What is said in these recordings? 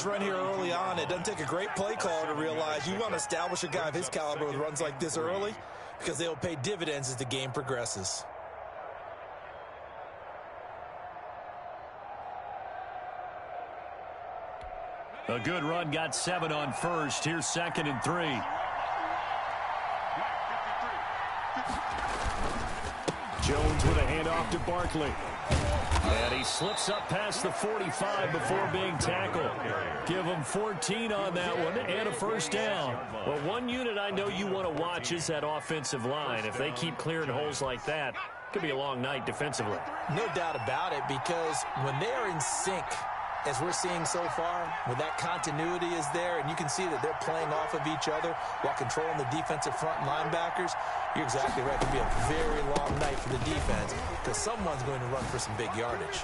nice run here early on. It doesn't take a great play caller to realize you want to establish a guy of his caliber with runs like this early because they'll pay dividends as the game progresses. A good run, got 7 on first. Here's 2nd and 3. Jones with a handoff to Barkley. And he slips up past the 45 before being tackled. Give him 14 on that one and a first down. Well, one unit I know you want to watch is that offensive line. If they keep clearing holes like that, it could be a long night defensively. No doubt about it, because when they are in sync, as we're seeing so far, when that continuity is there and you can see that they're playing off of each other while controlling the defensive front linebackers, you're exactly right. It could be a very long night for the defense because someone's going to run for some big yardage.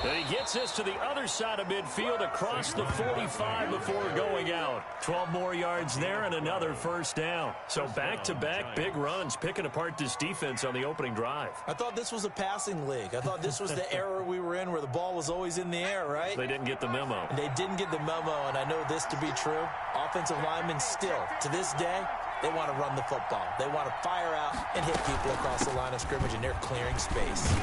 And he gets us to the other side of midfield across the 45 before going out. 12 more yards there and another first down. So back-to-back big runs picking apart this defense on the opening drive. I thought this was a passing league. I thought this was the era we were in where the ball was always in the air, right? They didn't get the memo. And they didn't get the memo, and I know this to be true. Offensive linemen still, to this day, they want to run the football. They want to fire out and hit people across the line of scrimmage, and they're clearing space.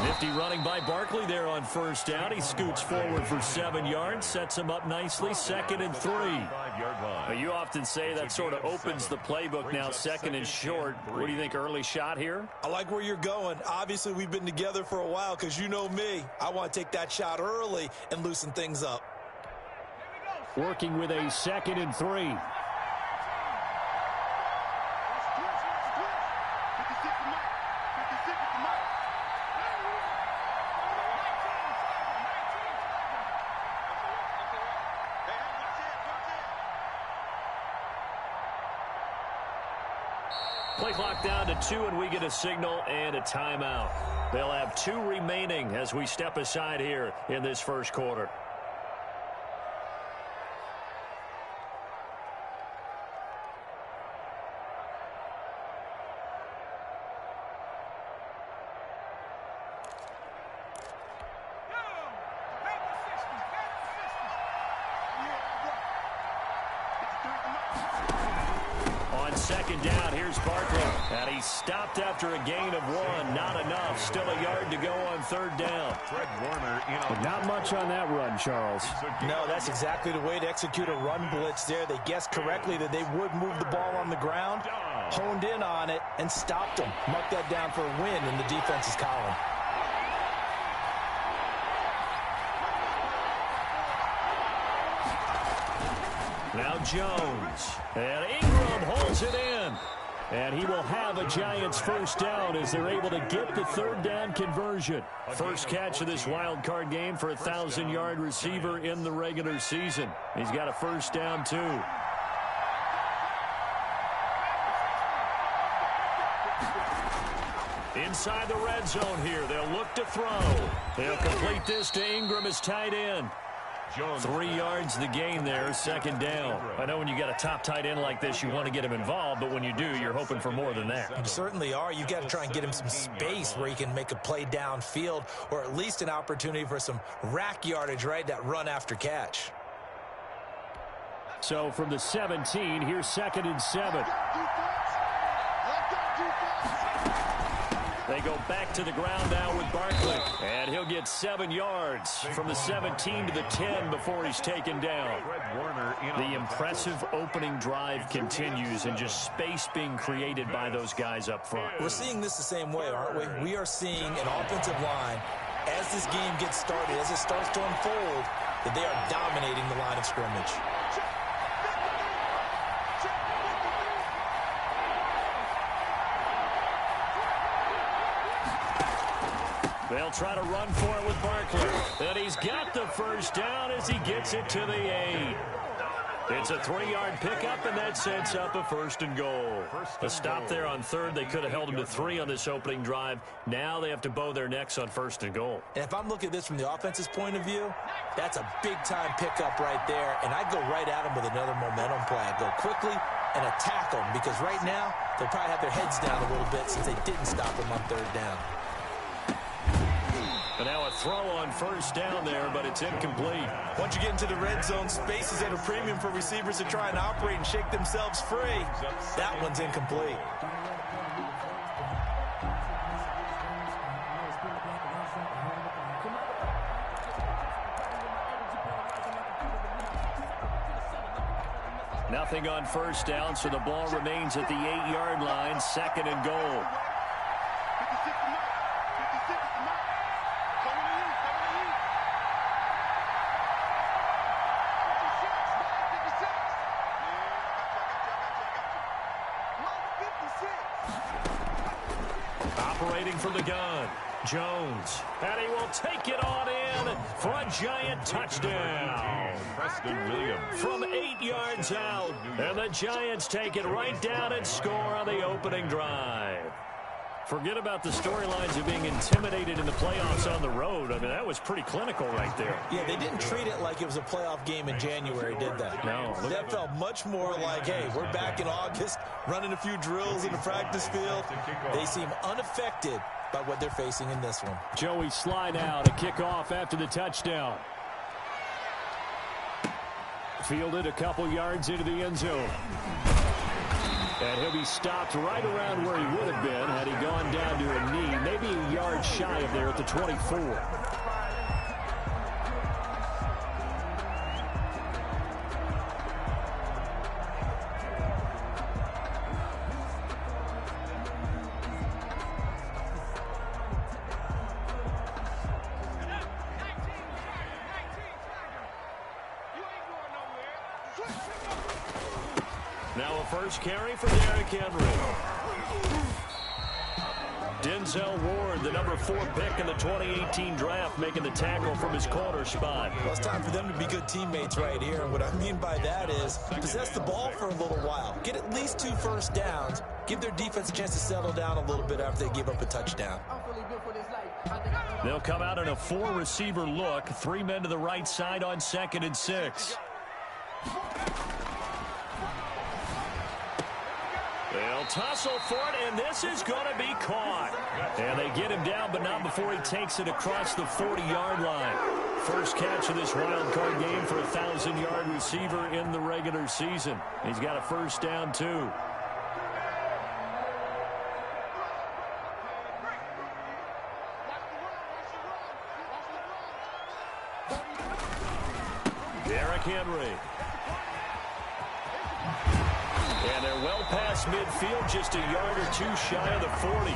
Nifty running by Barkley there on first down. He scoots forward for 7 yards, sets him up nicely, 2nd and 3. Well, you often say that sort of opens the playbook now, 2nd and short. What do you think, early shot here? I like where you're going. Obviously, we've been together for a while because you know me. I want to take that shot early and loosen things up. Working with a 2nd and 3. Play clock down to 2, and we get a signal and a timeout. They'll have 2 remaining as we step aside here in this first quarter. Second down, here's Barkley. And he stopped after a gain of 1. Not enough. Still a yard to go on 3rd down. But not much on that run, Charles. No, that's exactly the way to execute a run blitz there. They guessed correctly that they would move the ball on the ground, honed in on it, and stopped them. Mark that down for a win in the defense's column. Now Jones. And Ingram holds it in. And he will have a Giants first down as they're able to get the 3rd down conversion. First catch of this wild card game for a 1,000-yard receiver in the regular season. He's got a first down, too. Inside the red zone here. They'll look to throw. They'll complete this to Ingram as tight end. 3 yards the gain there, 2nd down. I know when you got a top tight end like this, you want to get him involved, but when you do, you're hoping for more than that. You certainly are. You've got to try and get him some space where he can make a play downfield, or at least an opportunity for some rack yardage, right? That run after catch. So from the 17, here's 2nd and 7. They go back to the ground now with Barkley. And he'll get 7 yards from the 17 to the 10 before he's taken down. The impressive opening drive continues and just space being created by those guys up front. We're seeing this the same way, aren't we? We are seeing an offensive line, as this game gets started, as it starts to unfold, that they are dominating the line of scrimmage. They'll try to run for it with Barkley. And he's got the first down as he gets it to the 8. It's a 3-yard pickup, and that sets up a 1st and goal. A stop there on 3rd. They could have held him to 3 on this opening drive. Now they have to bow their necks on 1st and goal. And if I'm looking at this from the offense's point of view, that's a big-time pickup right there. And I go right at him with another momentum play. I go quickly and attack them, because right now they'll probably have their heads down a little bit since they didn't stop him on 3rd down. And And now a throw on first down there, but it's incomplete. Once you get into the red zone, space is at a premium for receivers to try and operate and shake themselves free. That one's incomplete. Nothing on first down, so the ball remains at the 8-yard line, 2nd and goal. Operating from the gun, Jones. And he will take it on in for a giant touchdown. Preston Williams. From 8 yards out. And the Giants take it right down and score on the opening drive. Forget about the storylines of being intimidated in the playoffs on the road. I mean, that was pretty clinical right there. Yeah, they didn't treat it like it was a playoff game in January, did they? No. That felt much more like, hey, we're back in August, running a few drills in the practice field. They seem unaffected by what they're facing in this one. Joey slide out, a kickoff after the touchdown. Fielded a couple yards into the end zone. And he'll be stopped right around where he would have been had he gone down to a knee, maybe a yard shy of there at the 24. Now a first carry for Derrick Henry. Denzel Ward, the number 4 pick in the 2018 draft, making the tackle from his corner spot. Well, it's time for them to be good teammates right here. And what I mean by that is possess the ball for a little while. Get at least 2 first downs. Give their defense a chance to settle down a little bit after they give up a touchdown. They'll come out in a 4-receiver look. 3 men to the right side on 2nd and 6. They'll tussle for it, and this is going to be caught. And they get him down, but not before he takes it across the 40-yard line. First catch of this wild card game for a 1,000-yard receiver in the regular season. He's got a first down, too. Derrick Henry. And they're well past midfield, just a yard or 2 shy of the 40.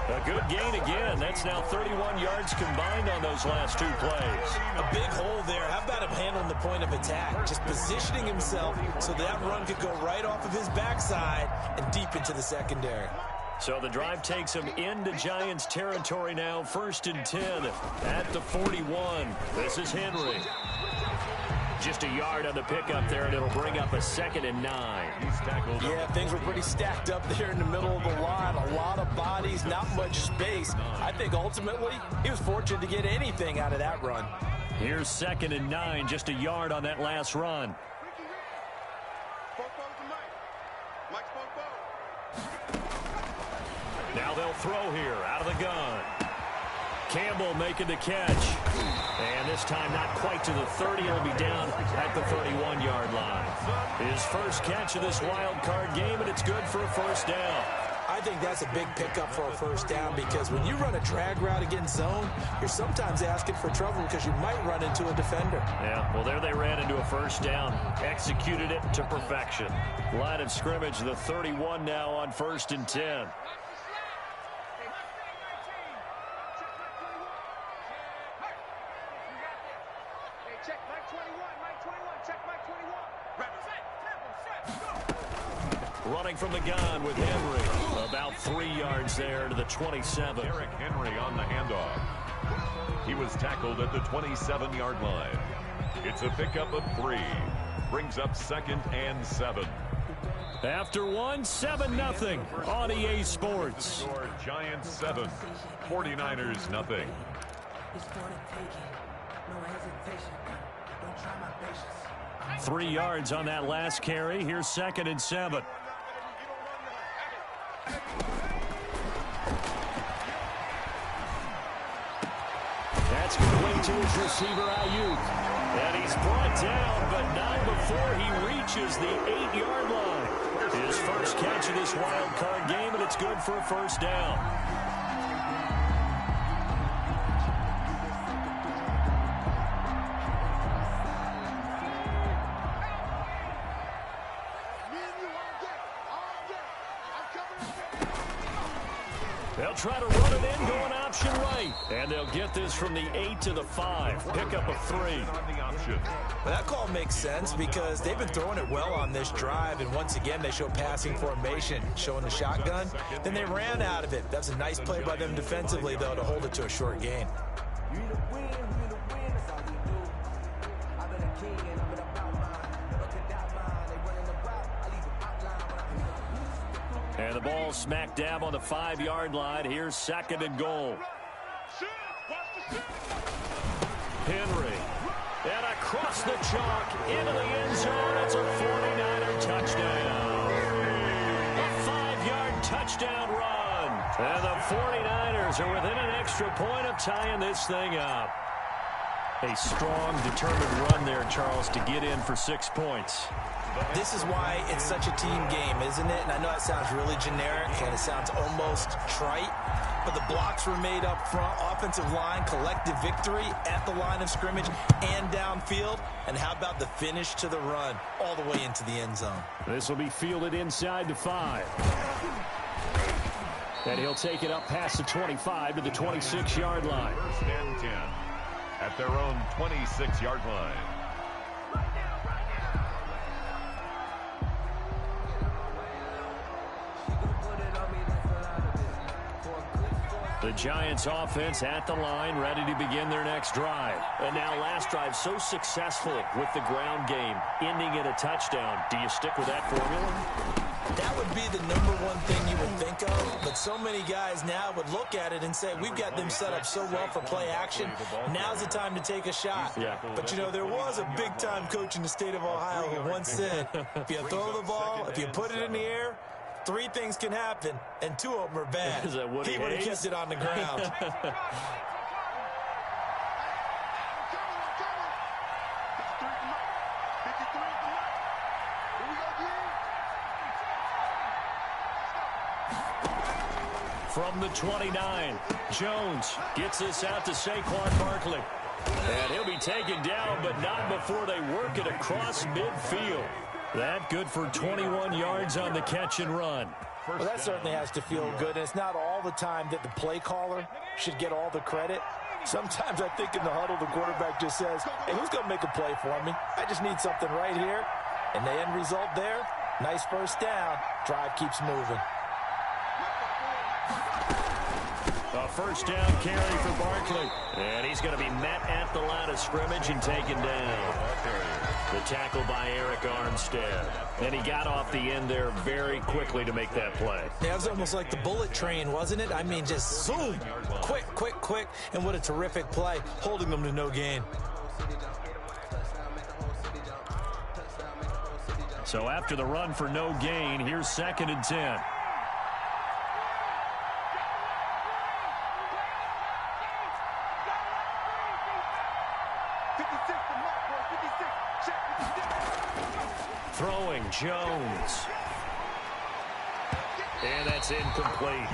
A good gain again. That's now 31 yards combined on those last 2 plays. A big hole there. How about him handling the point of attack? Just positioning himself so that run could go right off of his backside and deep into the secondary. So the drive takes him into Giants territory now. 1st and 10 at the 41. This is Henry. Just a yard on the pickup there, and it'll bring up a 2nd and 9. Yeah, things were pretty stacked up there in the middle of the line. A lot of bodies, not much space. I think ultimately he was fortunate to get anything out of that run. Here's 2nd and 9, just a yard on that last run. Now they'll throw here out of the gun. Campbell making the catch. And this time not quite to the 30. He'll be down at the 31-yard line. His first catch of this wild card game, and it's good for a first down. I think that's a big pickup for a first down because when you run a drag route against zone, you're sometimes asking for trouble because you might run into a defender. Yeah, well, there they ran into a first down. Executed it to perfection. Line of scrimmage, the 31 now on 1st and 10. Running from the gun with Henry. About 3 yards there to the 27. Derrick Henry on the handoff. He was tackled at the 27-yard line. It's a pickup of 3. Brings up 2nd and 7. After 1, 7-0 on EA Sports. Giants 7, 49ers nothing. 3 yards on that last carry. Here's 2nd and 7. to his receiver, Ayuk. And he's brought down, but not before he reaches the 8-yard line. His first catch of this wild card game, and it's good for a first down. They'll try to run it in, going option right. And they'll get this from the 8 to the 5. Pick up a 3. Well, that call makes sense because they've been throwing it well on this drive. And once again, they show passing formation, showing the shotgun. Then they ran out of it. That's a nice play by them defensively, though, to hold it to a short gain. And the ball smack dab on the 5-yard line. Here's 2nd and goal. Henry. And across the chalk into the end zone. It's a 49er touchdown. A 5-yard touchdown run. And the 49ers are within an extra point of tying this thing up. A strong, determined run there, Charles, to get in for 6 points. This is why it's such a team game, isn't it? And I know that sounds really generic, and it sounds almost trite, but the blocks were made up front, offensive line, collective victory at the line of scrimmage and downfield. And how about the finish to the run all the way into the end zone? This will be fielded inside the 5. And he'll take it up past the 25 to the 26-yard line. 1st and 10 at their own 26-yard line. The Giants offense at the line, ready to begin their next drive. And now last drive so successful with the ground game, ending in a touchdown. Do you stick with that formula? That would be the number one thing you would think of, but so many guys now would look at it and say, we've got them set up so well for play action. Now's the time to take a shot. Yeah. But, you know, there was a big-time coach in the state of Ohio who once said, if you throw the ball, if you put it in the air, 3 things can happen, and 2 of them are bad. Is that he would have kept it on the ground. From the 29, Jones gets this out to Saquon Barkley. And he'll be taken down, but not before they work it across midfield. That good for 21 yards on the catch and run. Well, that certainly has to feel good, and it's not all the time that the play caller should get all the credit. Sometimes I think in the huddle, the quarterback just says, hey, who's going to make a play for me? I just need something right here. And the end result there, nice first down. Drive keeps moving. A first down carry for Barkley. And he's going to be met at the line of scrimmage and taken down. The tackle by Eric Armstead. And he got off the end there very quickly to make that play. Yeah, it was almost like the bullet train, wasn't it? I mean, just zoom. Quick, quick, quick. And what a terrific play, holding them to no gain. So after the run for no gain, here's 2nd and 10. Throwing, Jones. And that's incomplete.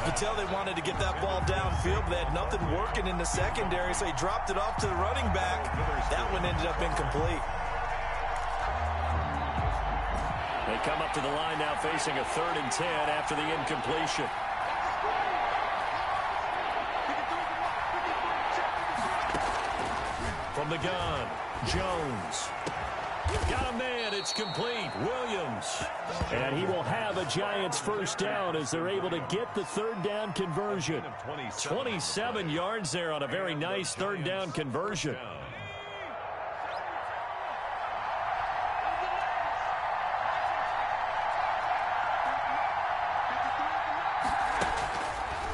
You tell they wanted to get that ball downfield, but they had nothing working in the secondary, so he dropped it off to the running back. That one ended up incomplete. They come up to the line now facing a 3rd and 10 after the incompletion. From the gun, Jones. Got a man, it's complete. Williams. And he will have a Giants first down as they're able to get the 3rd down conversion. 27 yards there on a very nice 3rd down conversion.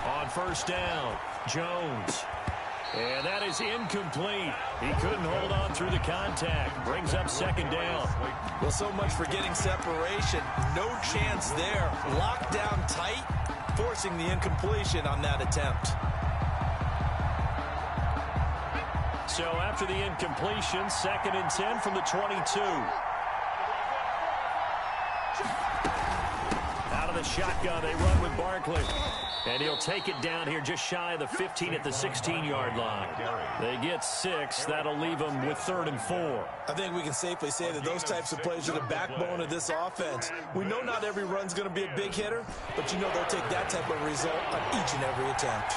On first down, Jones. And that is incomplete. He couldn't hold on through the contact. Brings up 2nd down. Well, so much for getting separation. No chance there. Locked down tight, forcing the incompletion on that attempt. So after the incompletion, 2nd and 10 from the 22. Out of the shotgun, they run with Barkley. And he'll take it down here just shy of the 15 at the 16-yard line. They get 6. That'll leave them with 3rd and 4. I think we can safely say that those types of plays are the backbone of this offense. We know not every run's going to be a big hitter, but you know they'll take that type of result on each and every attempt.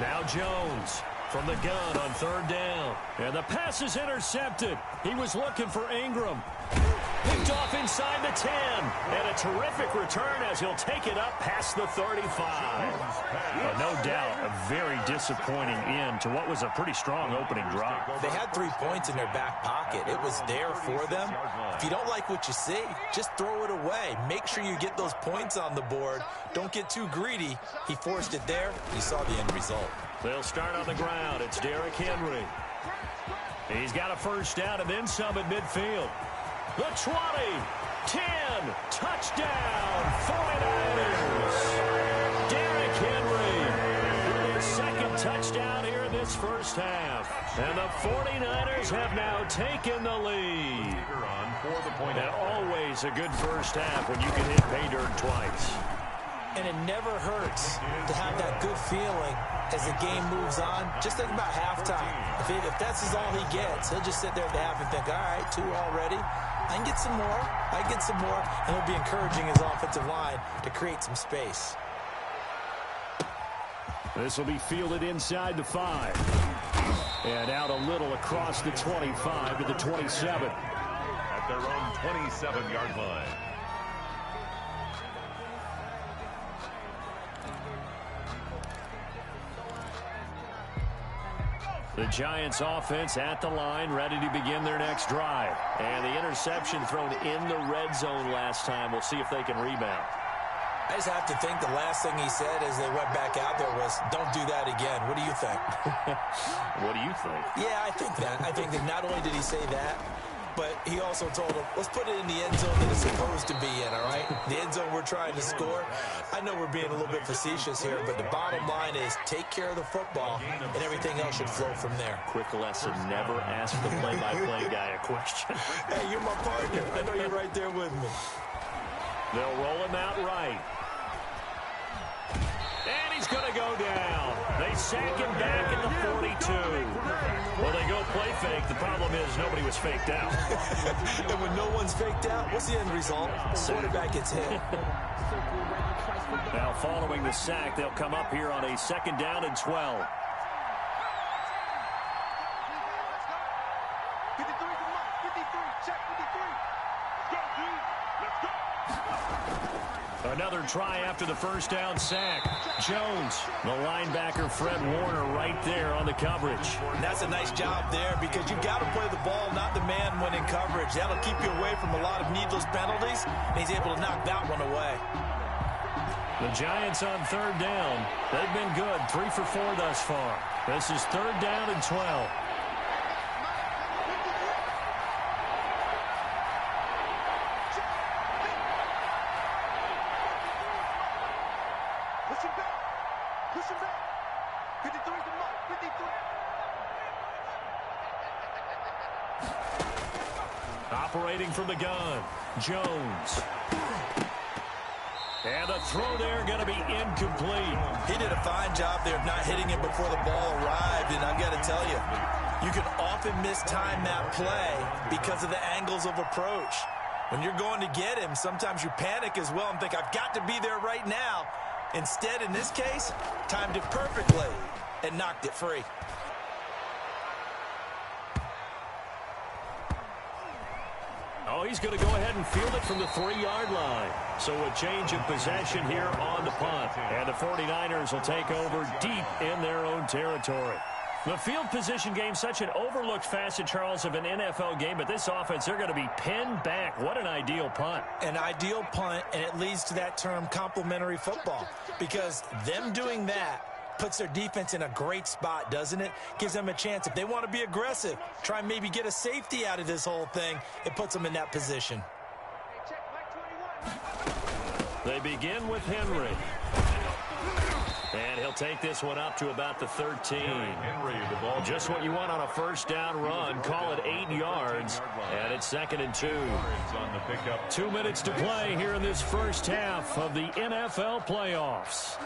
Now Jones from the gun on 3rd down. And the pass is intercepted. He was looking for Ingram. Picked off inside the 10. And a terrific return as he'll take it up past the 35. No doubt a very disappointing end to what was a pretty strong opening drive. They had 3 points in their back pocket. It was there for them. If you don't like what you see, just throw it away. Make sure you get those points on the board. Don't get too greedy. He forced it there. You saw the end result. They'll start on the ground. It's Derrick Henry. He's got a 1st down and then some at midfield. The 20, 10, touchdown, 49ers. Derrick Henry with his 2nd touchdown here in this 1st half. And the 49ers have now taken the lead. And always a good 1st half when you can hit pay dirt twice. And it never hurts to have that good feeling as the game moves on. Just think about halftime. If that's all he gets, he'll just sit there at the half and think, all right, 2 already. I can get some more. I can get some more. And he'll be encouraging his offensive line to create some space. This will be fielded inside the 5. And out a little across the 25 to the 27. At their own 27-yard line. The Giants offense at the line, ready to begin their next drive. And the interception thrown in the red zone last time. We'll see if they can rebound. I just have to think the last thing he said as they went back out there was, don't do that again. What do you think? What do you think? Yeah, I think that. I think that not only did he say that, but he also told him, let's put it in the end zone that it's supposed to be in, all right? The end zone we're trying to score. I know we're being a little bit facetious here, but the bottom line is take care of the football, and everything else should flow from there. Quick lesson, never ask the play-by-play guy a question. Hey, you're my partner. I know you're right there with me. They'll roll him out right. And he's going to go down. They sack him back at the 42. Well, they go play fake. The problem is nobody was faked out. And when no one's faked out, what's the end result? The quarterback gets hit. Now, following the sack, they'll come up here on a 2nd down and 12. Another try after the 1st down sack. Jones, the linebacker Fred Warner right there on the coverage. And that's a nice job there because you've got to play the ball, not the man when in coverage. That'll keep you away from a lot of needless penalties, and he's able to knock that one away. The Giants on 3rd down. They've been good, 3 for 4 thus far. This is 3rd down and 12. Operating from the gun, Jones. And the throw there going to be incomplete. He did a fine job there of not hitting it before the ball arrived, and I've got to tell you, you can often mistime that play because of the angles of approach. When you're going to get him, sometimes you panic as well and think, I've got to be there right now. Instead, in this case, timed it perfectly and knocked it free. Oh, he's going to go ahead and field it from the 3-yard line. So a change of possession here on the punt. And the 49ers will take over deep in their own territory. The field position game, such an overlooked facet, Charles, of an NFL game. But this offense, they're going to be pinned back. What an ideal punt. An ideal punt, and it leads to that term complementary football. Because them doing that puts their defense in a great spot, doesn't it? Gives them a chance. If they want to be aggressive, try and maybe get a safety out of this whole thing, it puts them in that position. They begin with Henry. And he'll take this one up to about the 13. Just what you want on a first down run. Call it 8 yards. And it's 2nd and 2. 2 minutes to play here in this first half of the NFL playoffs.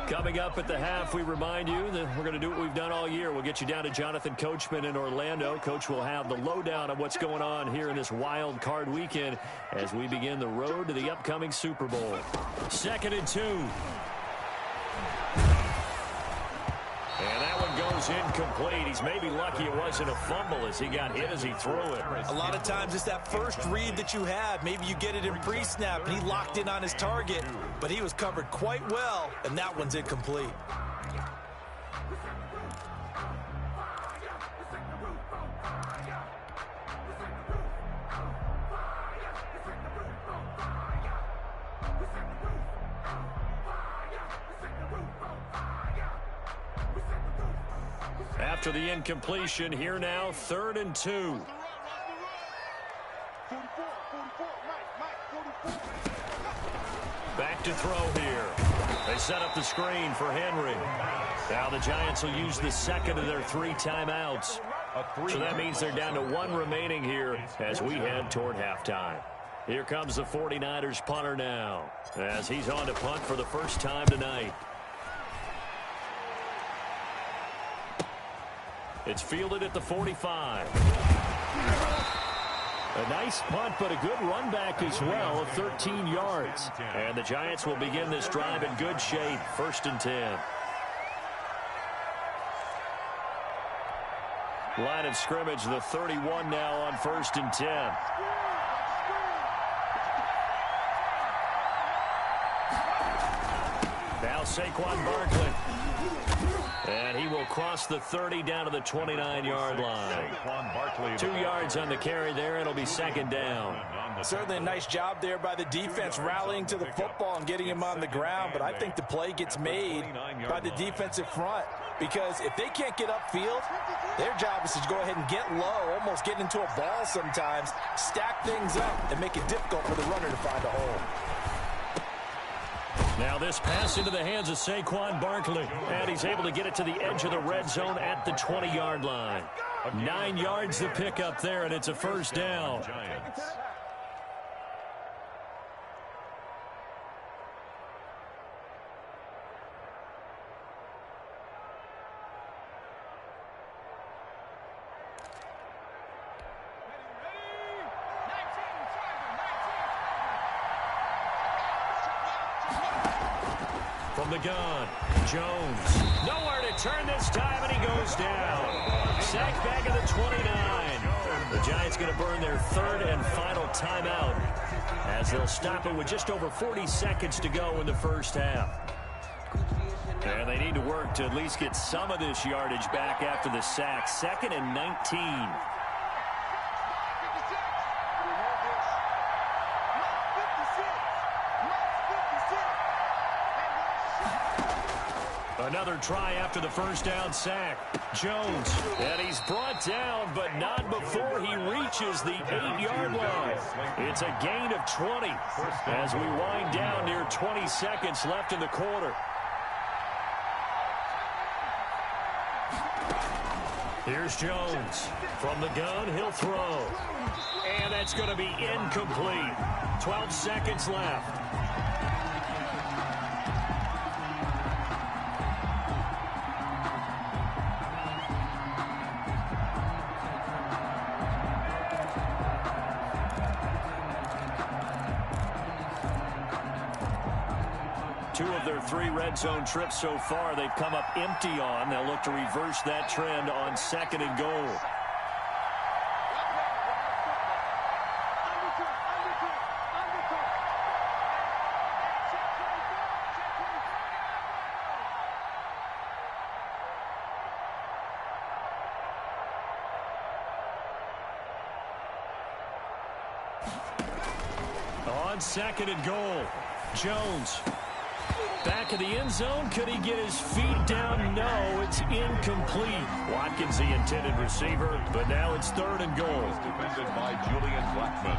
Coming up at the half, we remind you that we're going to do what we've done all year. We'll get you down to Jonathan Coachman in Orlando. Coach will have the lowdown of what's going on here in this wild card weekend as we begin the road to the upcoming Super Bowl. 2nd and 2. And that one goes incomplete. He's maybe lucky it wasn't a fumble as he got hit as he threw it. A lot of times it's that first read that you have. Maybe you get it in pre-snap and he locked in on his target, but he was covered quite well, and that one's incomplete. After the incompletion, here now, 3rd and 2. Back to throw here. They set up the screen for Henry. Now the Giants will use the second of their 3 timeouts. So that means they're down to 1 remaining here as we head toward halftime. Here comes the 49ers punter now as he's on to punt for the first time tonight. It's fielded at the 45. A nice punt, but a good run back as well of 13 yards. And the Giants will begin this drive in good shape, 1st and 10. Line of scrimmage, the 31 now on 1st and 10. Now Saquon Barkley. And he will cross the 30 down to the 29-yard line. 2 yards on the carry there. It'll be 2nd down. Certainly a nice job there by the defense rallying to the football and getting him on the ground. But I think the play gets made by the defensive front. Because if they can't get upfield, their job is to go ahead and get low, almost get into a ball sometimes, stack things up, and make it difficult for the runner to find a hole. Now this pass into the hands of Saquon Barkley. And he's able to get it to the edge of the red zone at the 20-yard line. 9 yards to pick up there, and it's a first down. From the gun, Jones. Nowhere to turn this time, and he goes down. Sacked back at the 29. The Giants going to burn their 3rd and final timeout as they'll stop it with just over 40 seconds to go in the first half. And they need to work to at least get some of this yardage back after the sack. 2nd and 19. Another try after the first down sack. Jones, and he's brought down, but not before he reaches the 8-yard line. It's a gain of 20 as we wind down near 20 seconds left in the quarter. Here's Jones. From the gun, he'll throw. And that's going to be incomplete. 12 seconds left. Two of their 3 red zone trips so far, they've come up empty on. They'll look to reverse that trend on 2nd and goal. On 2nd and goal, Jones. Back of the end zone. Could he get his feet down? No, it's incomplete. Watkins, the intended receiver, but now it's 3rd and goal. Defended by Julian Blackman.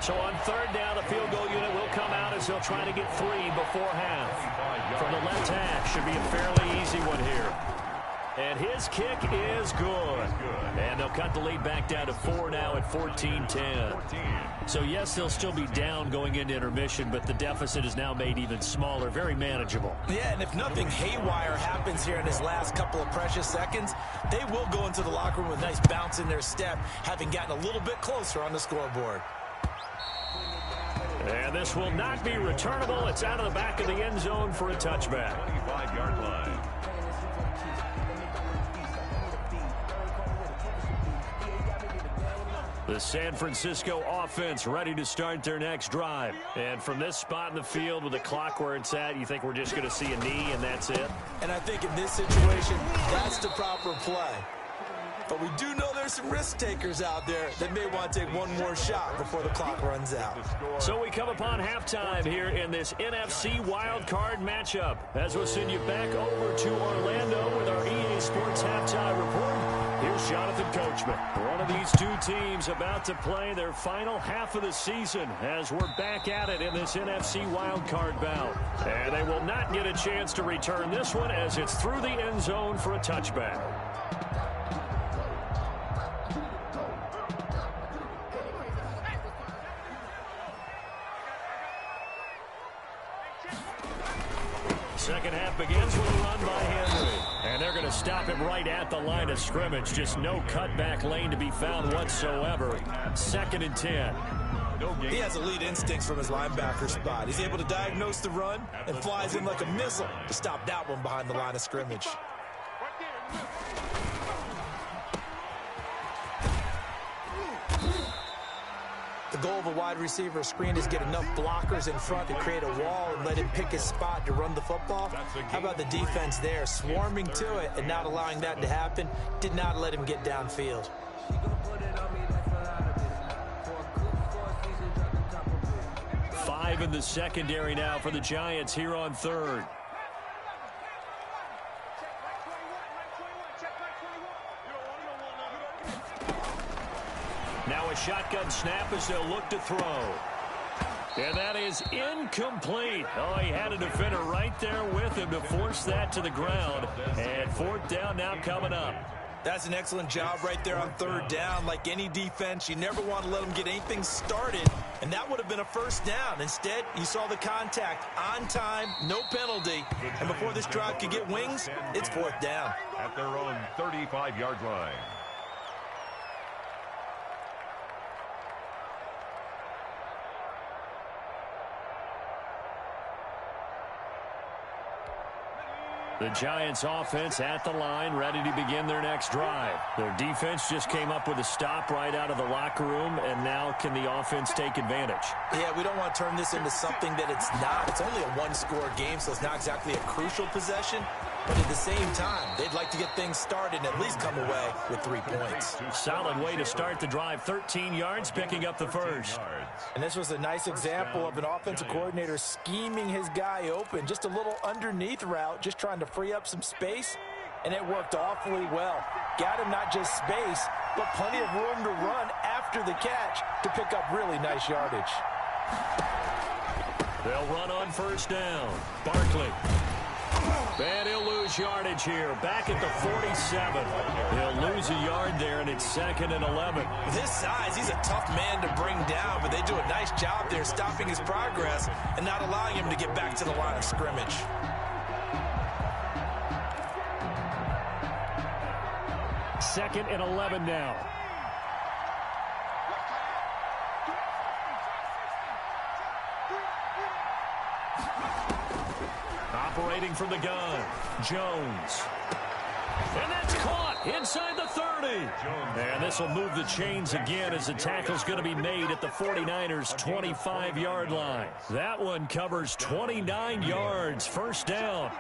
So on 3rd down, the field goal unit will come out as they'll try to get 3 before half. From the left hash, should be a fairly easy one here. And his kick is good. And they'll cut the lead back down to 4 now at 14-10. So, yes, they'll still be down going into intermission, but the deficit is now made even smaller, very manageable. Yeah, and if nothing haywire happens here in his last couple of precious seconds, they will go into the locker room with a nice bounce in their step, having gotten a little bit closer on the scoreboard. And this will not be returnable. It's out of the back of the end zone for a touchback. 25-yard line. The San Francisco offense ready to start their next drive. And from this spot in the field with the clock where it's at, you think we're just going to see a knee and that's it? And I think in this situation, that's the proper play. But we do know there's some risk takers out there that may want to take one more shot before the clock runs out. So we come upon halftime here in this NFC wildcard matchup. As we'll send you back over to Orlando with our EA Sports halftime report. Here's Jonathan Coachman. One of these two teams about to play their final half of the season as we're back at it in this NFC wildcard bout. And they will not get a chance to return this one as it's through the end zone for a touchback. Second half begins with a run by Henry. And they're going to stop him right at the line of scrimmage. Just no cutback lane to be found whatsoever. 2nd and 10. He has elite instincts from his linebacker spot. He's able to diagnose the run and flies in like a missile to stop that one behind the line of scrimmage. The goal of a wide receiver screen is get enough blockers in front to create a wall and let him pick his spot to run the football. How about the defense there, swarming to it and not allowing that to happen? Did not let him get downfield. Five in the secondary now for the Giants here on 3rd. Now a shotgun snap as they'll look to throw. And that is incomplete. Oh, he had a defender right there with him to force that to the ground. And 4th down now coming up. That's an excellent job right there on 3rd down. Like any defense, you never want to let them get anything started. And that would have been a 1st down. Instead, you saw the contact on time, no penalty. And before this drive could get wings, it's 4th down. At their own 35-yard line. The Giants offense at the line, ready to begin their next drive. Their defense just came up with a stop right out of the locker room, and now can the offense take advantage? Yeah, we don't want to turn this into something that it's not. It's only a one-score game, so it's not exactly a crucial possession. But at the same time, they'd like to get things started and at least come away with 3 points. Solid way to start the drive. 13 yards, picking up the first. And this was a nice example of an offensive coordinator scheming his guy open. Just a little underneath route, just trying to free up some space. And it worked awfully well. Got him not just space, but plenty of room to run after the catch to pick up really nice yardage. They'll run on 1st down. Barkley. And he'll lose yardage here. Back at the 47. He'll lose a yard there, and it's 2nd and 11. With his size, he's a tough man to bring down, but they do a nice job there stopping his progress and not allowing him to get back to the line of scrimmage. Second and 11 now. Operating from the gun, Jones. And that's caught inside the 30. And this will move the chains again as the tackle's going to be made at the 49ers' 25-yard line. That one covers 29 yards, 1st down.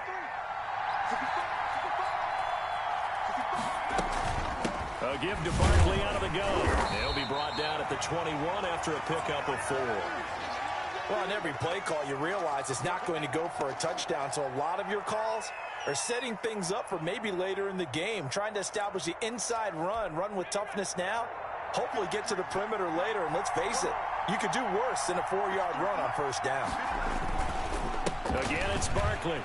A give to Barkley out of the gun. He'll be brought down at the 21 after a pickup of 4. Well, on every play call, you realize it's not going to go for a touchdown, so a lot of your calls are setting things up for maybe later in the game, trying to establish the inside run with toughness now, hopefully get to the perimeter later, and let's face it, you could do worse than a 4-yard run on first down. Again, it's Barkley.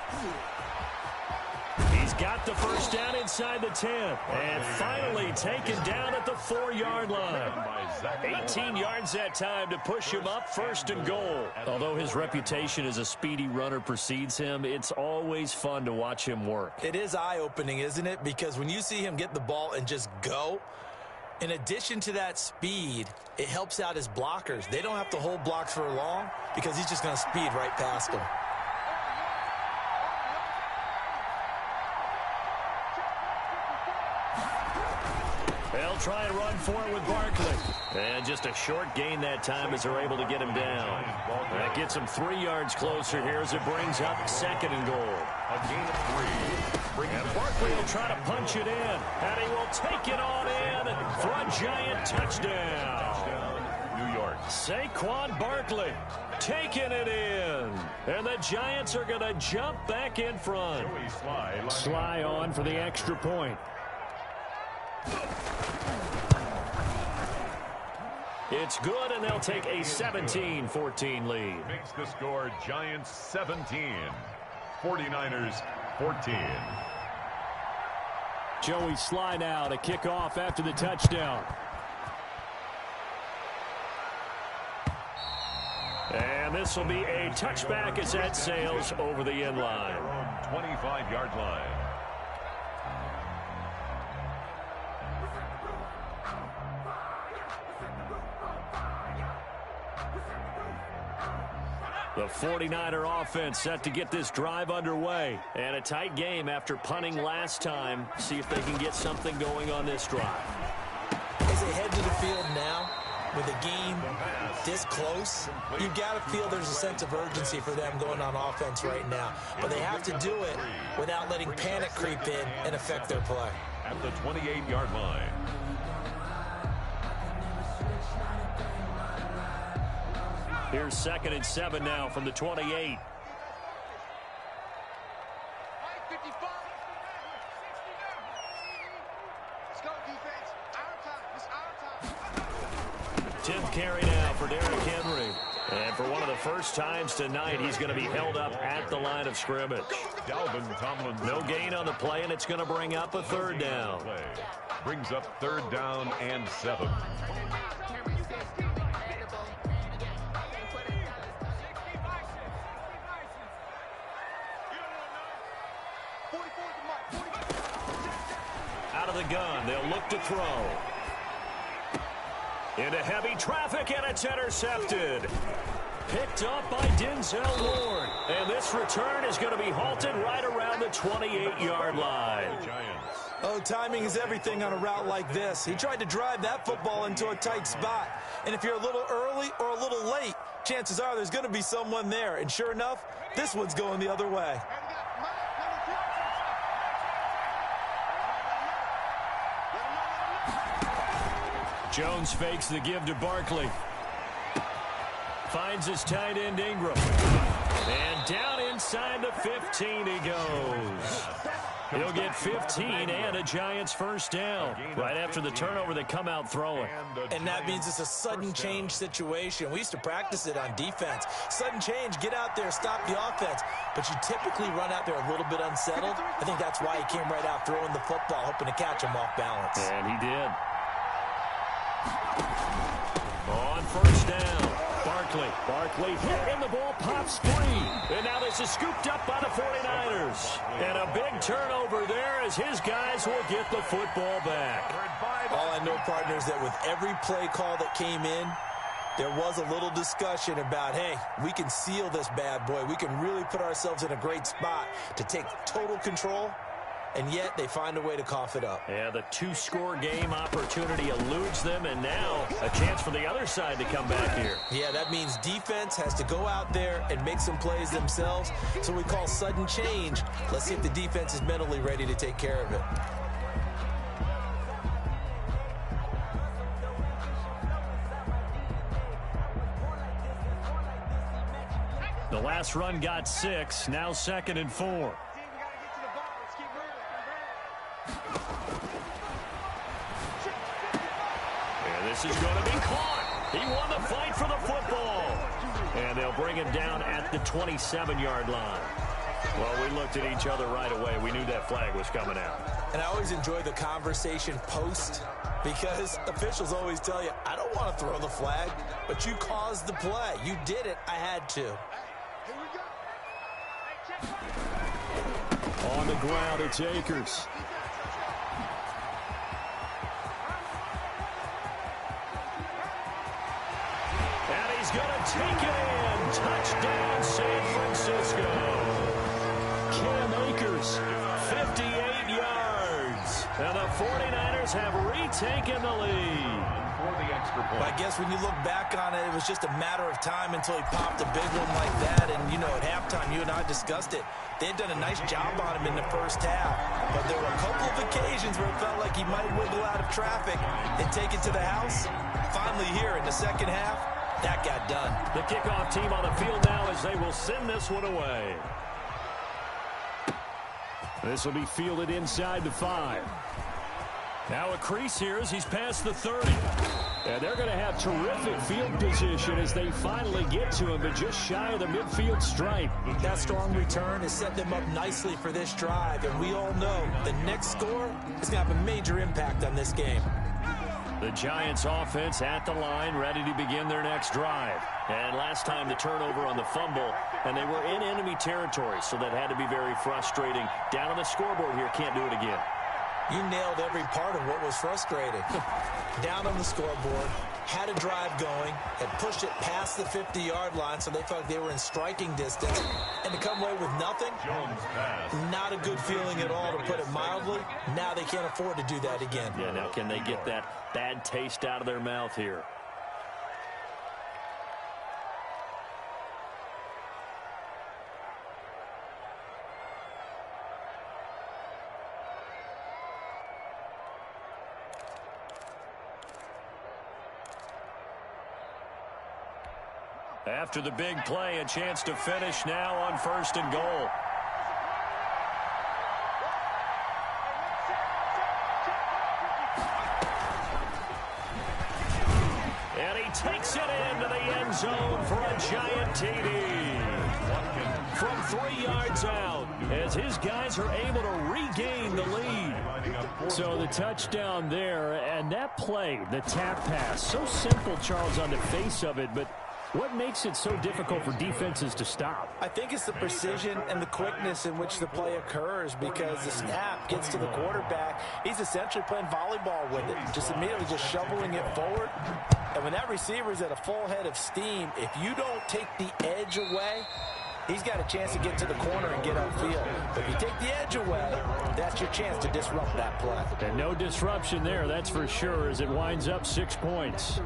He's got the first down inside the 10. And finally taken down at the 4-yard line. 18 yards that time to push him up, first and goal. Although his reputation as a speedy runner precedes him, it's always fun to watch him work. It is eye-opening, isn't it? Because when you see him get the ball and just go, in addition to that speed, it helps out his blockers. They don't have to hold blocks for long because he's just going to speed right past them. They'll try and run for it with Barkley. And just a short gain that time as they're able to get him down. That gets him 3 yards closer here as it brings up second and goal. A gain of 3. And Barkley will try to punch it in. And he will take it on in for a giant touchdown. New York. Saquon Barkley taking it in. And the Giants are going to jump back in front. Sly on for the extra point. It's good, and they'll take a 17-14 lead. Makes the score Giants 17, 49ers 14. Joey Sly now to kick off after the touchdown. And this will be a touchback as that sails over the end line. 25-yard line. The 49er offense set to get this drive underway. And a tight game after punting last time. See if they can get something going on this drive. As they head to the field now, with a game this close, you've got to feel there's a sense of urgency for them going on offense right now. But they have to do it without letting panic creep in and affect their play. At the 28-yard line. Here's 2nd and 7 now from the 28. Tenth carry now for Derrick Henry. And for one of the first times tonight, he's going to be held up at the line of scrimmage. Dalvin Tomlinson. No gain on the play, and it's going to bring up a third down. Brings up 3rd down and 7. Out of the gun, they'll look to throw. Into heavy traffic, and it's intercepted. Picked up by Denzel Ward. And this return is going to be halted right around the 28-yard line. Oh, timing is everything on a route like this. He tried to drive that football into a tight spot. And if you're a little early or a little late, chances are there's going to be someone there. And sure enough, this one's going the other way. Jones fakes the give to Barkley. Finds his tight end Ingram. And down inside the 15 he goes. He'll get 15 and a Giants first down. Right after the turnover, they come out throwing. And that means it's a sudden change situation. We used to practice it on defense. Sudden change, get out there, stop the offense. But you typically run out there a little bit unsettled. I think that's why he came right out throwing the football, hoping to catch him off balance. And he did. On first down, Barkley hit, and the ball pops free. And now this is scooped up by the 49ers. And a big turnover there as his guys will get the football back. All I know, partners, that with every play call that came in, there was a little discussion about, hey, we can seal this bad boy. We can really put ourselves in a great spot to take total control. And yet they find a way to cough it up. Yeah, the 2-score game opportunity eludes them, and now a chance for the other side to come back here. Yeah, that means defense has to go out there and make some plays themselves. So we call sudden change. Let's see if the defense is mentally ready to take care of it. Last run got 6. Now 2nd and 4. And this is going to be caught. He won the fight for the football. And they'll bring him down at the 27-yard line. Well, we looked at each other right away. We knew that flag was coming out. And I always enjoy the conversation post because officials always tell you, I don't want to throw the flag, but you caused the play. You did it. I had to. On the ground, it's Akers. And he's going to take it in. Touchdown, San Francisco. Cam Akers, 58 yards. And the 49ers have retaken the lead. I guess when you look back on it, it was just a matter of time until he popped a big one like that. And, you know, at halftime, you and I discussed it. They had done a nice job on him in the first half. But there were a couple of occasions where it felt like he might wiggle out of traffic and take it to the house. Finally here in the second half, that got done. The kickoff team on the field now as they will send this one away. This will be fielded inside the 5. Now a crease here as he's past the 30. And they're going to have terrific field position as they finally get to him, but just shy of the midfield stripe. That strong return has set them up nicely for this drive, and we all know the next score is going to have a major impact on this game. The Giants offense at the line, ready to begin their next drive. And last time the turnover on the fumble, and they were in enemy territory, so that had to be very frustrating. Down on the scoreboard here, can't do it again. You nailed every part of what was frustrating. Down on the scoreboard, had a drive going, had pushed it past the 50-yard line, so they felt like they were in striking distance. And to come away with nothing, not a good feeling at all, to put it mildly. Now they can't afford to do that again. Yeah, now can they get that bad taste out of their mouth here? After the big play, a chance to finish now on 1st and goal. And he takes it into the end zone for a giant TD. From 3 yards out, as his guys are able to regain the lead. So the touchdown there, and that play, the tap pass, so simple, Charles, on the face of it, but what makes it so difficult for defenses to stop? I think it's the precision and the quickness in which the play occurs, because the snap gets to the quarterback. He's essentially playing volleyball with it, just immediately just shoveling it forward. And when that receiver is at a full head of steam, if you don't take the edge away, he's got a chance to get to the corner and get upfield. But if you take the edge away, that's your chance to disrupt that play. And no disruption there, that's for sure, as it winds up 6 points.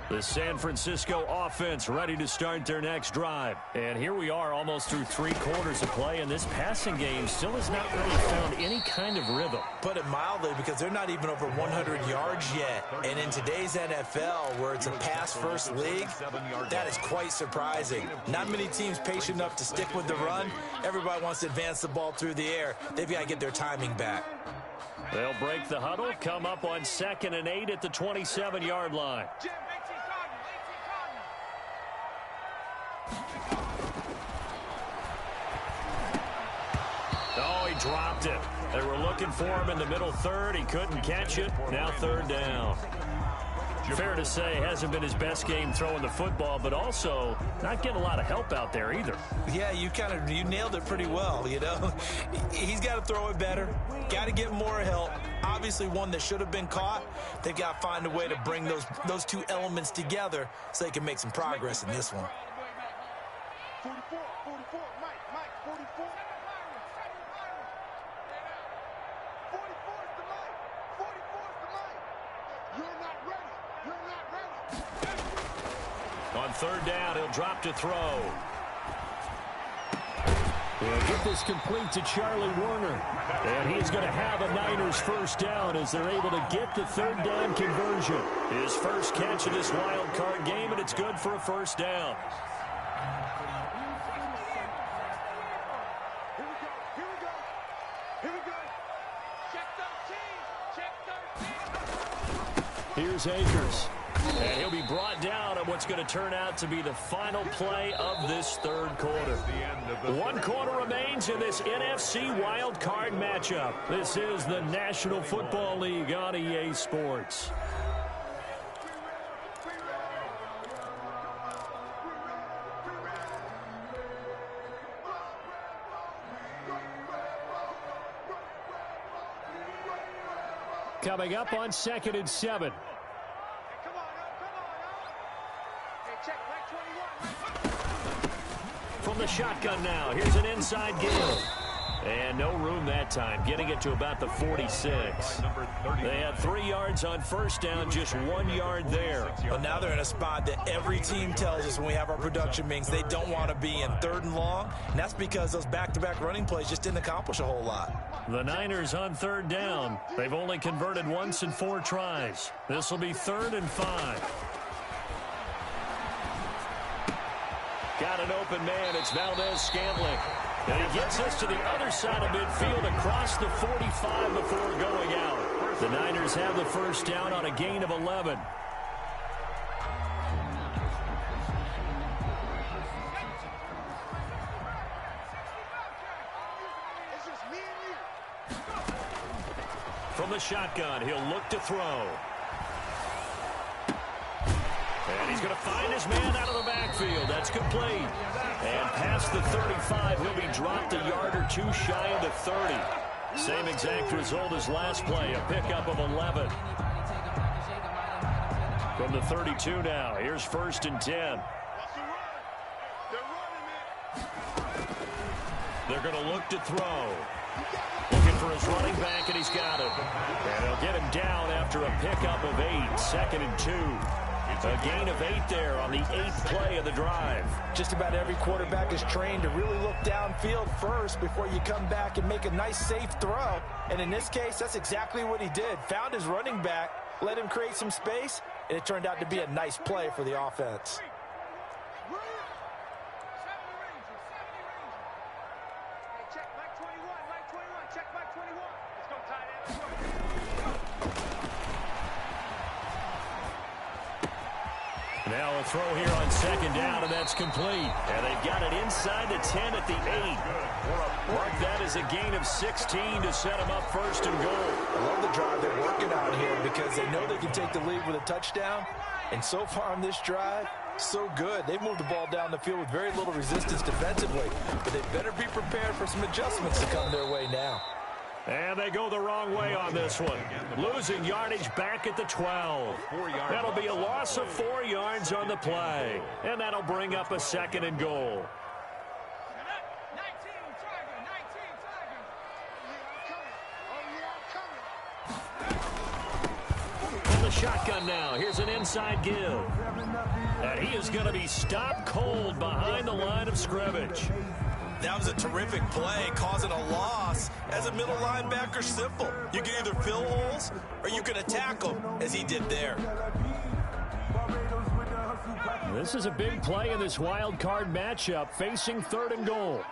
The San Francisco offense ready to start their next drive. And here we are almost through 3 quarters of play, and this passing game still has not really found any kind of rhythm. Put it mildly, because they're not even over 100 yards yet. And in today's NFL, where it's a pass-first league, that is quite surprising. Not many teams patient enough to stick with the run. Everybody wants to advance the ball through the air. They've got to get their timing back. They'll break the huddle, come up on 2nd and 8 at the 27-yard line. Oh, he dropped it. They were looking for him in the middle third. He couldn't catch it. Now 3rd down. Fair to say, hasn't been his best game throwing the football, but also not getting a lot of help out there either. Yeah, you nailed it pretty well, you know. He's got to throw it better. Got to get more help. Obviously one that should have been caught. They've got to find a way to bring those two elements together so they can make some progress in this one. 44, Mike, 44. 44 is the Mike. 44 is the Mike. You're not ready. You're not ready. On 3rd down, he'll drop to throw. We'll get this complete to Charlie Warner. And he's going to have a Niners first down as they're able to get the third down conversion. His first catch of this wild card game, and it's good for a first down. Here's Akers. And he'll be brought down at what's going to turn out to be the final play of this third quarter. One quarter remains in this NFC wild card matchup. This is the National Football League on EA Sports. Coming up on 2nd and 7. From the shotgun now, here's an inside give. And no room that time, getting it to about the 46. They had 3 yards on first down, just 1 yard there. Well, now they're in a spot that every team tells us when we have our production meetings they don't want to be in, 3rd and long. And that's because those back-to-back running plays just didn't accomplish a whole lot. The Niners on 3rd down. They've only converted once in 4 tries. This will be 3rd and 5. Got an open man. It's Valdez-Scantling. And he gets us to the other side of midfield across the 45 before going out. The Niners have the first down on a gain of 11. From the shotgun, he'll look to throw. And he's going to find his man out of the backfield. That's complete. And past the 35, he'll be dropped a yard or 2 shy of the 30. Same exact result as last play, a pickup of 11. From the 32 now, here's 1st and 10. They're going to look to throw. Looking for his running back, and he's got him. And they'll get him down after a pickup of 8, 2nd and 2. A gain of 8 there on the 8th play of the drive. Just about every quarterback is trained to really look downfield first before you come back and make a nice, safe throw. And in this case, that's exactly what he did. Found his running back, let him create some space, and it turned out to be a nice play for the offense. Now a throw here on 2nd down, and that's complete. And they've got it inside the 10 at the 8. Mark that as a gain of 16 to set them up 1st and goal. I love the drive they're working out here because they know they can take the lead with a touchdown. And so far on this drive, so good. They've moved the ball down the field with very little resistance defensively. But they better be prepared for some adjustments to come their way now. And they go the wrong way on this one. Losing yardage back at the 12. That'll be a loss of 4 yards on the play. And that'll bring up a 2nd and goal. From the shotgun now, here's an inside give. And he is going to be stopped cold behind the line of scrimmage. That was a terrific play, causing a loss. As a middle linebacker, simple. You can either fill holes or you can attack them, as he did there. This is a big play in this wild card matchup, facing 3rd and goal.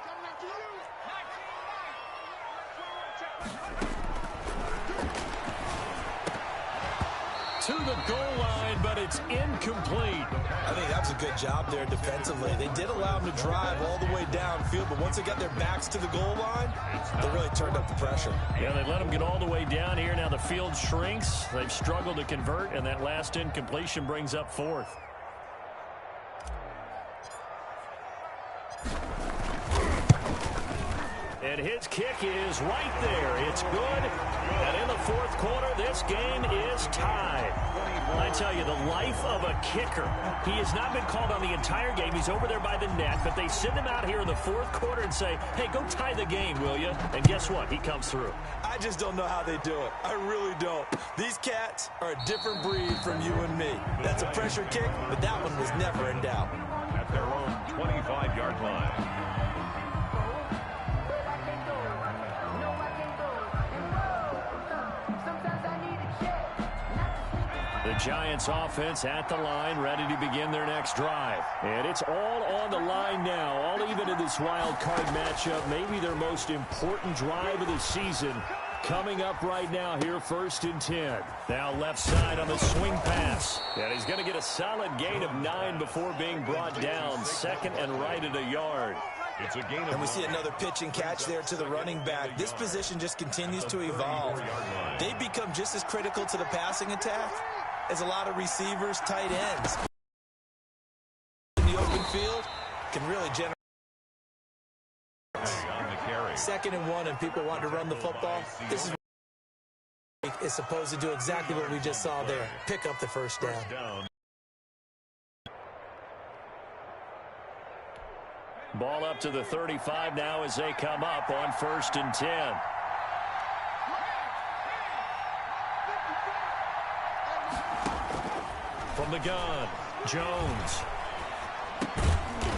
To the goal line, but it's incomplete. I think that was a good job there defensively. They did allow him to drive all the way downfield, but once they got their backs to the goal line, they really turned up the pressure. Yeah, they let him get all the way down here. Now the field shrinks. They've struggled to convert, and that last incompletion brings up 4th. And his kick is right there. It's good. And in the 4th quarter, this game is tied. I tell you, the life of a kicker. He has not been called on the entire game. He's over there by the net, but they send him out here in the 4th quarter and say, hey, go tie the game, will you? And guess what? He comes through. I just don't know how they do it. I really don't. These cats are a different breed from you and me. That's a pressure kick, but that one was never in doubt. At their own 25-yard line. The Giants offense at the line, ready to begin their next drive. And it's all on the line now, all even in this wild card matchup. Maybe their most important drive of the season coming up right now here, 1st and 10. Now left side on the swing pass. And he's going to get a solid gain of 9 before being brought down. 2nd and right at a yard. It's a gain of and we see another pitch and catch there to the running back. This position just continues to evolve. They become just as critical to the passing attack as a lot of receivers, tight ends. In the open field can really generate. on the carry. 2nd and 1 and people want to run the football. This is supposed to do exactly what we just saw there. Pick up the first down. Ball up to the 35 now as they come up on 1st and 10. From the gun, Jones.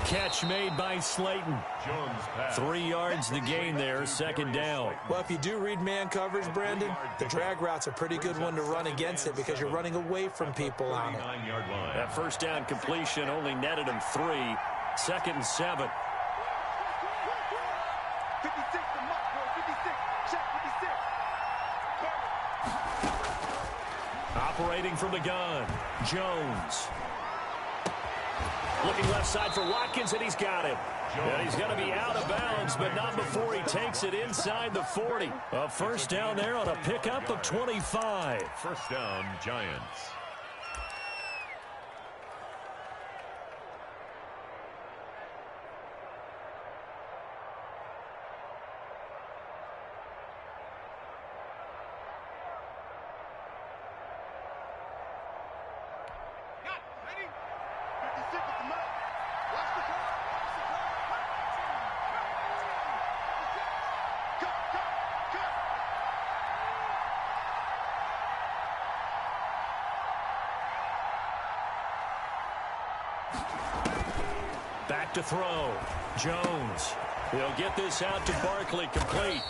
Catch made by Slayton. Jones pass. 3 yards the gain there, 2nd down. Well, if you do read man coverage, Brandon, the drag route's a pretty good one to run against it because you're running away from people on it. 39-yard line. That first down completion only netted him 3. 2nd and 7. 56 to Mark, bro. 56. Check 56. Operating from the gun, Jones. Looking left side for Watkins, and he's got him. And he's going to be out of bounds, but not before he takes it inside the 40. A first down there on a pickup of 25. First down, Giants. Back to throw. Jones. He'll get this out to Barkley, complete.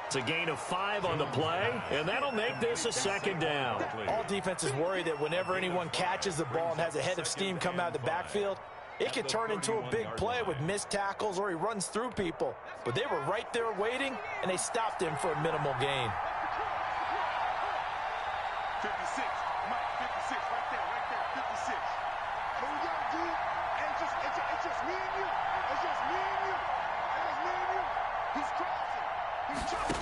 It's a gain of 5 on the play, and that'll make this a 2nd down. All defenses worry that whenever anyone catches the ball and has a head of steam come out of the backfield, it could turn into a big play with missed tackles or he runs through people. But they were right there waiting, and they stopped him for a minimal gain. 56. Mike, 56. Right there. 56. What we got to do, it's just me and you. It's just me and you. It's just me and you. He's crossing. He's jumping.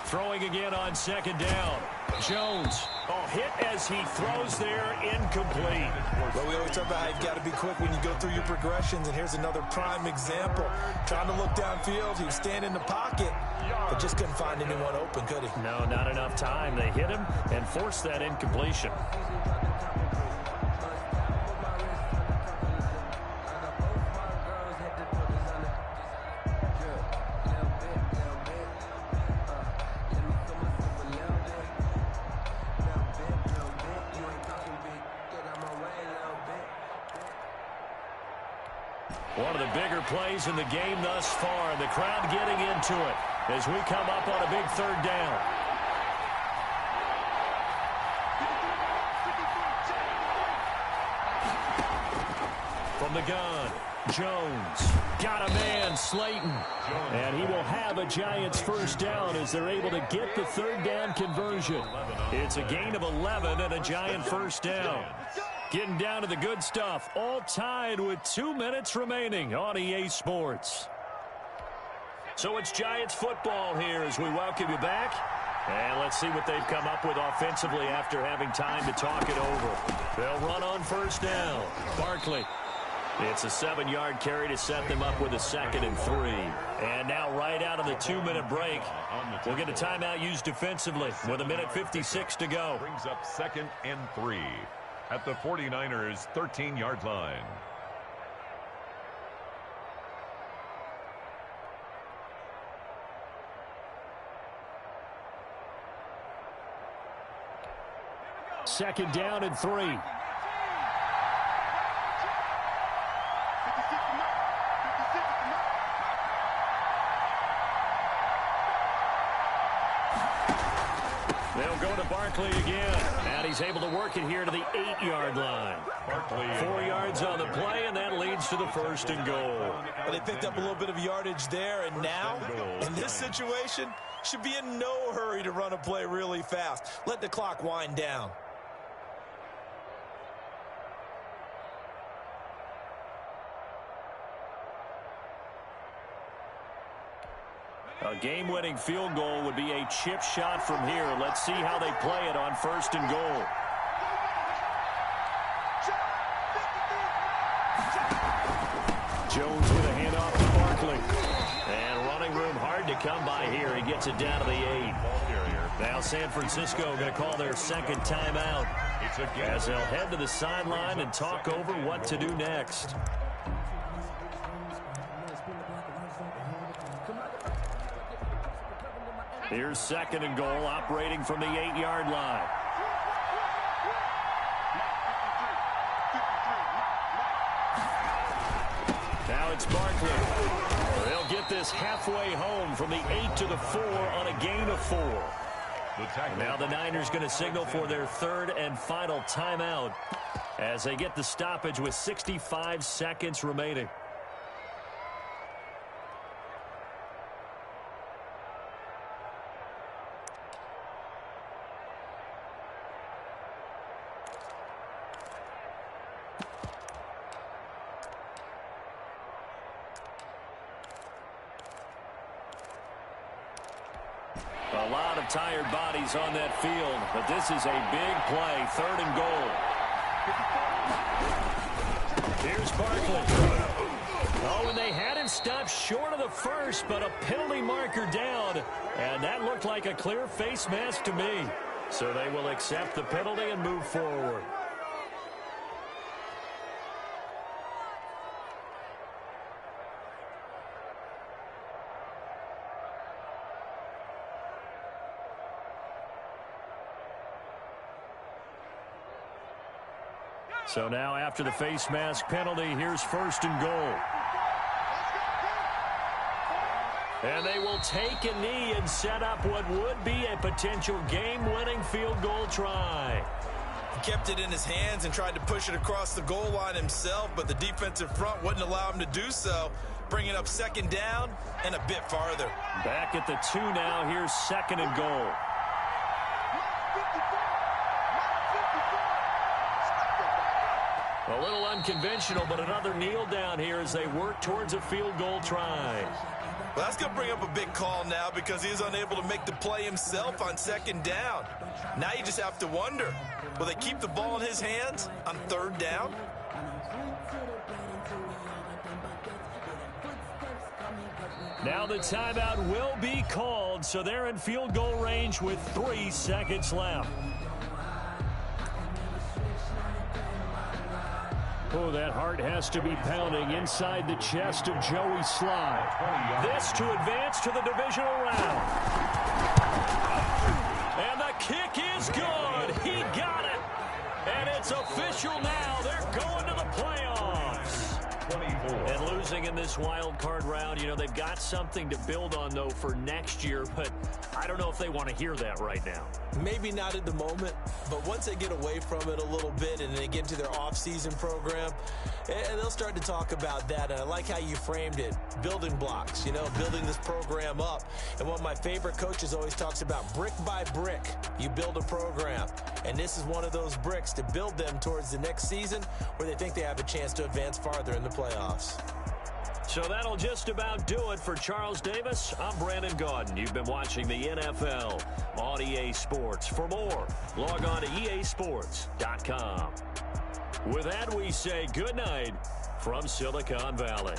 Throwing again on 2nd down. Jones. Oh, hit as he throws there, incomplete. Well, we always talk about how you've got to be quick when you go through your progressions, and here's another prime example. Trying to look downfield, he was standing in the pocket, but just couldn't find anyone open, could he? No, not enough time. They hit him and forced that incompletion. One of the bigger plays in the game thus far. The crowd getting into it as we come up on a big 3rd down. From the gun, Jones. Got a man, Slayton. And he will have a Giants first down as they're able to get the 3rd down conversion. It's a gain of 11 and a Giant first down. Getting down to the good stuff, all tied with 2 minutes remaining on EA Sports. So it's Giants football here as we welcome you back. And let's see what they've come up with offensively after having time to talk it over. They'll run on first down. Barkley. It's a 7-yard carry to set them up with a 2nd and 3. And now right out of the 2-minute break, we'll get a timeout used defensively with 1:56 to go. Brings up 2nd and 3 at the 49ers' 13-yard line. Second down and 3. They'll go to Barkley again. And he's able to work it here to the 8-yard line. 4 yards on the play, and that leads to the 1st and goal. Well, they picked up a little bit of yardage there, and now, in this situation, should be in no hurry to run a play really fast. Let the clock wind down. A game-winning field goal would be a chip shot from here. Let's see how they play it on 1st and goal. Jones with a handoff to Barkley. And running room hard to come by here. He gets it down to the 8. Now San Francisco going to call their 2nd timeout as they'll head to the sideline and talk over what to do next. Here's 2nd and goal, operating from the 8-yard line. Now it's Barkley. They'll get this halfway home from the 8 to the 4 on a gain of 4. Now the Niners going to signal for their 3rd and final timeout as they get the stoppage with 65 seconds remaining. A lot of tired bodies on that field, but this is a big play, 3rd and goal. Here's Barkley. Oh, and they had him stopped short of the 1st, but a penalty marker down, and that looked like a clear face mask to me. So they will accept the penalty and move forward. So now after the face mask penalty, here's 1st and goal. And they will take a knee and set up what would be a potential game-winning field goal try. He kept it in his hands and tried to push it across the goal line himself, but the defensive front wouldn't allow him to do so, bringing up 2nd down and a bit farther. Back at the 2 now, here's 2nd and goal. A little unconventional, but another kneel down here as they work towards a field goal try. Well, that's going to bring up a big call now because he's unable to make the play himself on 2nd down. Now you just have to wonder, will they keep the ball in his hands on 3rd down? Now the timeout will be called, so they're in field goal range with 3 seconds left. Oh, that heart has to be pounding inside the chest of Joey Slye. This to advance to the divisional round. And the kick is good. He got it. And it's official now. They're going to the playoffs. And losing in this wild card round, you know, they've got something to build on, though, for next year. But I don't know if they want to hear that right now. Maybe not at the moment, but once they get away from it a little bit and they get into their off-season program, they'll start to talk about that. And I like how you framed it, building blocks, you know, building this program up. And one of my favorite coaches always talks about brick by brick, you build a program. And this is one of those bricks to build them towards the next season where they think they have a chance to advance farther in the playoffs. So that'll just about do it for Charles Davis. I'm Brandon Gaudin. You've been watching the NFL on EA Sports. For more, log on to easports.com. With that, we say good night from Silicon Valley.